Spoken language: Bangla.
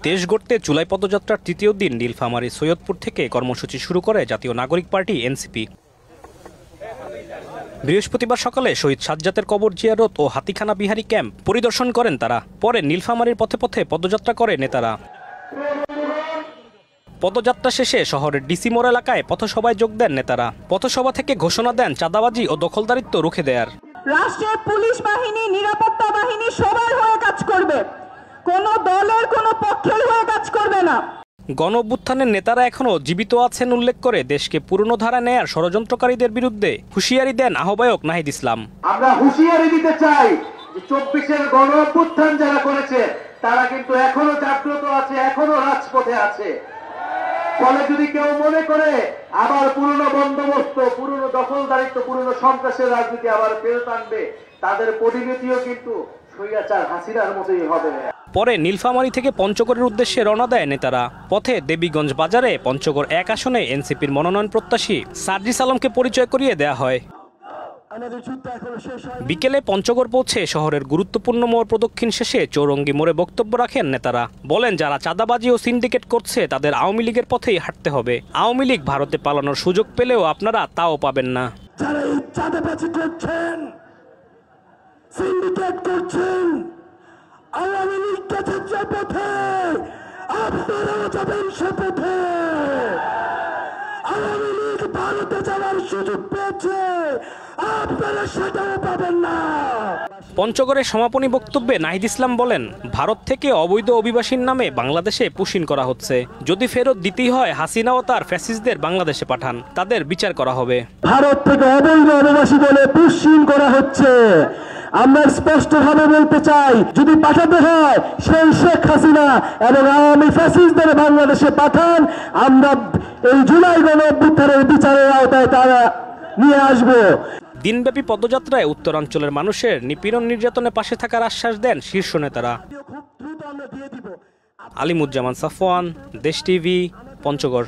দেশ গড়তে জুলাই পদযাত্রার তৃতীয় দিন নীলফামারী সৈয়দপুর থেকে কর্মসূচি শুরু করে জাতীয় নাগরিক পার্টি এনসিপি। বৃহস্পতিবার সকালে শহীদ সাজ্জাদের কবর জিয়ারত ও হাতিখানা বিহারী ক্যাম্প পরিদর্শন করেন তারা। পরে নীলফামারীর পথে পথে পদযাত্রা করে নেতারা। পদযাত্রা শেষে শহরের ডিসি মোড় এলাকায় পথসভায় যোগ দেন নেতারা। পথসভা থেকে ঘোষণা দেন চাঁদাবাজি ও দখলদারিত্ব রুখে দেয়ার। রাষ্ট্রের পুলিশ বাহিনী, নিরাপত্তা বাহিনী সবার হয়ে কাজ করবে, কোন দলের কোন পক্ষের হয়ে কাজ করবে না। গণ অভ্যুত্থানের নেতারা এখনো জীবিত আছেন উল্লেখ করে দেশকে পুরনো ধারা নেয়ার ষড়যন্ত্রকারীদের বিরুদ্ধে হুঁশিয়ারি দেন আহ্বায়ক নাহিদ ইসলাম। আমরা হুঁশিয়ারি দিতে চাই যে 24-এর গণ অভ্যুত্থান যারা করেছে তারা কিন্তু এখনো জাগ্রত আছে, এখনো রাজপথে আছে। ফলে যদি কেউ মনে করে আবার পুরনো বন্দোবস্ত, পুরনো দখলদারিত্ব, পুরনো সন্ত্রাসের রাজনীতি আবার ফেরত আনবে, তাদের পরিণতিও কিন্তু স্বৈরাচার হাসিনার মতোই হবে। পরে নীলফামারী থেকে পঞ্চগড়ের উদ্দেশ্যে রওনা দেয় নেতারা। পথে দেবীগঞ্জ বাজারে পঞ্চগড় 1 আসনে এনসিপির মনোনয়ন প্রত্যাশী সার্জিস আলমকে পরিচয় করিয়ে দেয়া হয়। বিকেলে পঞ্চগড় পৌঁছে শহরের গুরুত্বপূর্ণ মোড় প্রদক্ষিণ শেষে চৌরঙ্গি মোড়ে বক্তব্য রাখেন নেতারা। বলেন, যারা চাঁদাবাজি ও সিন্ডিকেট করছে তাদের আওয়ামী লীগের পথেই হাঁটতে হবে। আওয়ামী লীগ ভারতে পালানোর সুযোগ পেলেও আপনারা তাও পাবেন না। যারা এই চাঁদাবাজি করছেন, সিন্ডিকেট করছেন, আওয়ামী লীগ গেছে যে পথে, আপনারাও যাবেন সে পথে। আওয়ামী লীগ ভারতে যাওয়ার সুযোগ পেয়েছে, আপনারা সেটাও পাবেন না। পঞ্চগড়ের সমাপনী বক্তব্যে নাহিদ ইসলাম বলেন, ভারত থেকে অবৈধ অভিবাসীর নামে বাংলাদেশে পুশিন করা হচ্ছে। যদি ফেরত দিতেই হয় হাসিনা ও তার ফ্যাসিস্টদের বাংলাদেশে পাঠান, তাদের বিচার করা হবে। ভারত থেকে অবৈধ অভিবাসী বলে পুশিন করা হচ্ছে। আমরা স্পষ্টভাবে বলতে চাই, যদি পাঠাতে হয় সেই শেখ হাসিনা এবং আওয়ামী ফ্যাসিস্টদের বাংলাদেশে পাঠান, আমরা এই জুলাই গণ অভ্যুত্থানের বিচারের আওতায় তারা নিয়ে আসবো। দিনব্যাপী পদযাত্রায় উত্তরাঞ্চলের মানুষের নিপীড়ন নির্যাতনের পাশে থাকার আশ্বাস দেন শীর্ষ নেতারা। খুব দ্রুত আমরা দিয়ে দিব। আলিমুজ্জামান সাফওয়ান, দেশ টিভি, পঞ্চগড়।